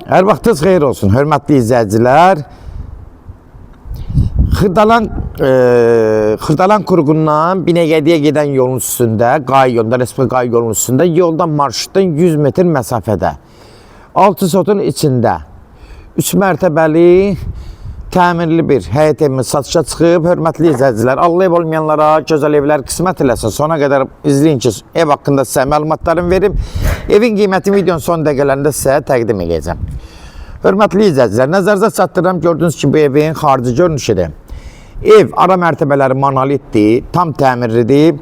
Hər vaxtınız xeyir olsun, hörmətli izləyicilər. Xırdalan qurğundan Binəqədiyə gedən yolun üstündə, Respublika Qay yolunun üstündə, yoldan marşrutdan 100 metr məsafədə, 6 sotun içində 3 mərtəbəli, təmirli bir həyət evimiz satışa çıxıb. Hörmətli izləyicilər, Allah ev olmayanlara gözəl evlər qismət eləsin. Sona qədər izləyin ki, ev haqqında sizə məlumatlarımı verim. Evin qiyməti videonun son dəqiqələrində sizə təqdim edəcəm. Hörmətli izləyicilər, nəzərinizə çatdırıram, gördüyünüz kimi bu evin xarici görünüşüdür. Ev ara mərtəbələri monolitdir, tam təmirlidir.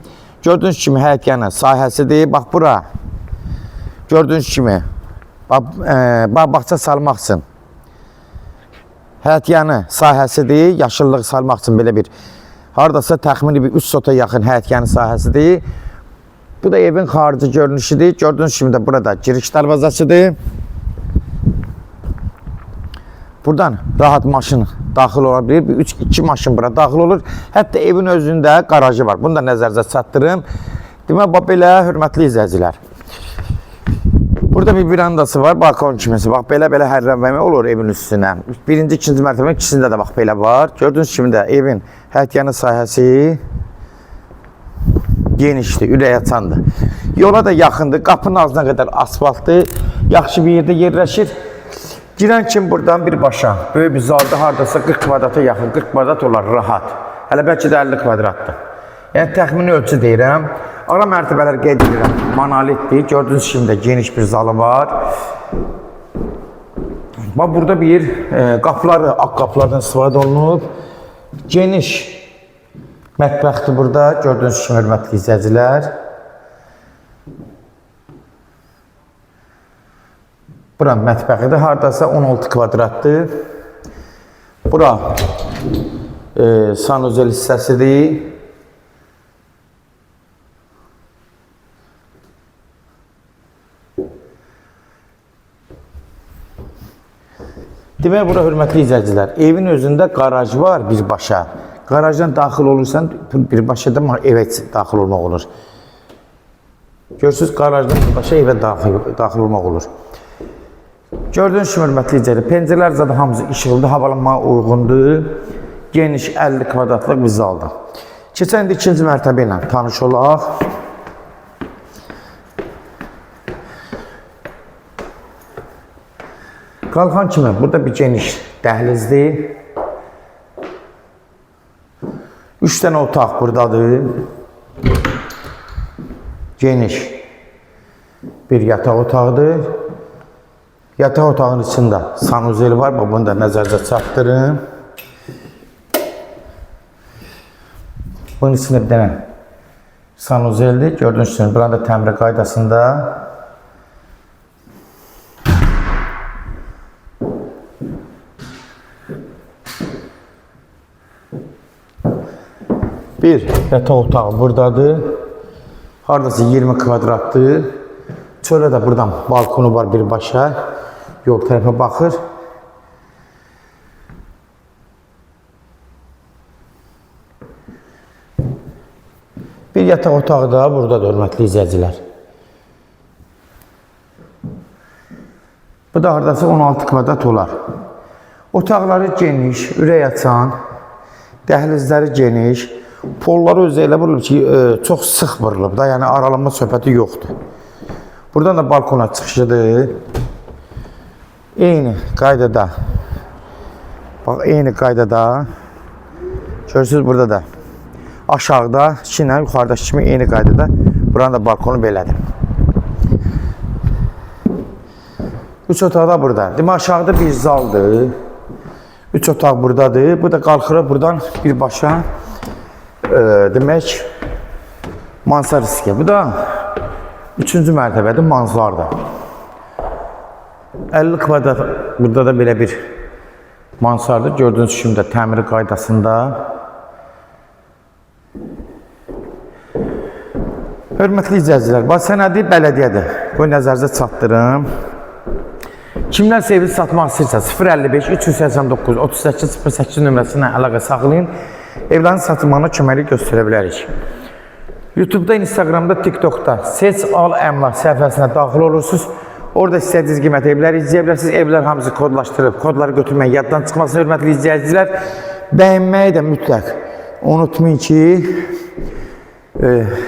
Gördüyünüz kimi həyətyanı sahəsidir. Bax bura, gördüyünüz kimi bağça salmaq üçün həyətyanı sahəsidir. Yaşıllıq salmaq üçün belə bir haradasa təxmini bir 3 sota yaxın həyətyanı sahəsidir. Bu da evin xarici görünüşüdür. Gördüyünüz kimi də burada giriş darvazasıdır. Buradan rahat maşın daxil ola bilir. 2 maşın bura daxil olur. Hətta evin özündə qarajı var. Bunu da nəzərinizə çatdırım. Demək, belə hörmətli izləyicilər. Burada bir verandası var, balkon kimisi. Bax, belə hərrənməmə olur evin üstünə. Birinci, ikinci mərtəbə, ikisində də bax, belə var. Gördüyünüz kimi də evin həyətyanı sahəsi genişdir, ürək açandır. Yola da yaxındır, qapının ağzına qədər asfaltdır. Yaxşı bir yerdə yerləşir. Girən kimi buradan birbaşa, böyük bir zalda haradasa 40 kvadrata yaxın, 40 kvadrat olar rahat. Hələ bəlkə də 50 kvadratdır. Yəni, təxmini ölçü deyirəm. Ara mərtəbələr qeyd edirəm, monolitdir. Gördüyünüz kimi də geniş bir zalı var. Bax, burada bir qapıları, ağ qapılardan istifadə olunub. Geniş mətbəxdir burada. Gördüyünüz kimi, hörmətli izləyicilər. Bura mətbəxidir, haradasa 16 kvadratdır. Bura sanuzel hissəsidir. Demək, bura hörmətli izləyicilər, evin özündə qaraj var birbaşa. Qarajdan daxil olursan, birbaşa da evə daxil olmaq olur. Görürsünüz, qarajdan birbaşa evə daxil olmaq olur. Gördüyünüz kimi, hörmətli izləyicilər, pəncərələr zaten hamısı işıqlıdır, havalanmağa uyğundur. Geniş 50 kvadratlıq bir zaldır. Keçən də ikinci mərtəbə ilə tanış olaq. Qalxan kimi, burada bir geniş dəhlizdir. 3 dənə otaq buradadır. Geniş bir yataq otağıdır. Yataq otağın içində sanuzel var. Bunu da nəzərinizə çatdırım. Bunun içində bir dənə sanuzeldir. Gördüyünüz kimi, burada təmir qaydasında. Bir yataq otağı buradadır. Haradasa 20 kvadratdır. Çölə də buradan balkonu var birbaşa. Yol tərəfə baxır. Bir yataq otağı da buradadır, hörmətli izləyicilər. Bu da haradasa 16 kvadrat olar. Otaqları geniş, ürək açan, dəhlizləri geniş. Polları özü elə vurulub ki, çox sıx vurulub da, yəni aralanma söhbəti yoxdur. Buradan da balkona çıxışıdır. Eyni qaydada, bax, eyni qaydada, görürsünüz burada da, aşağıda, içinə, yuxarıdakı kimi eyni qaydada, buranın da balkonu belədir. 3 otaq da burada. Demək, aşağıda bir zaldır. 3 otaq buradadır. Bu da qalxırıq buradan birbaşa. Demək, mansar riski. Bu da 3-cü mərtəbədir, mansardır. 50 kvadrat, burada da belə bir mansardır. Gördüyünüz kimi də təmiri qaydasında. Hörmətli izləyicilər, bax, sənədi bələdiyyədir. Qoy nəzərinizə çatdırım. Kimlərsə evi satmaq istəyirsə 055 389 38 08 nömrəsindən əlaqə saxlayın. Evlərin satılmağına köməklik göstərə bilərik. YouTube'da, Instagram'da, TikTok'da Seç Al Əmlak səhifəsinə daxil olursunuz. Orada istədiyiniz qiymət evləri izləyə bilərsiniz. Evlər hamısı kodlaşdırıb, kodları götürmək yaddan çıxmasın, hörmətli izləyicilər. Bəyənməyi də mütləq unutmayın ki,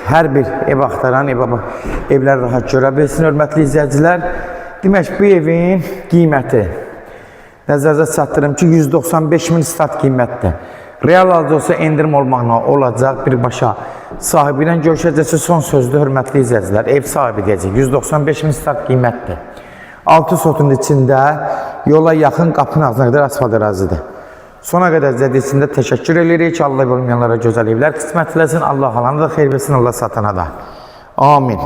hər bir ev axtaran evlər rahat görə bilsin, hörmətli izləyicilər. Demək, bu evin qiyməti nəzərdə çatdırım ki, 195.000 start qiymətdir. Real halda olsa endirim olmaqla olacaq, birbaşa sahibi ilə görüşəcəsi son sözdür, hörmətli izləyicilər. Ev sahibi deyəcək, 195.000 start qiymətdir. 6 sotun içində yola yaxın qapının ağzına qədər asfalt ərazidir. Sona qədər izlədiyiniz təşəkkür edirik. Allah olmayanlara gözəl evlər qismət eləsin. Allah alana da xeyir versin, Allah satana da. Amin.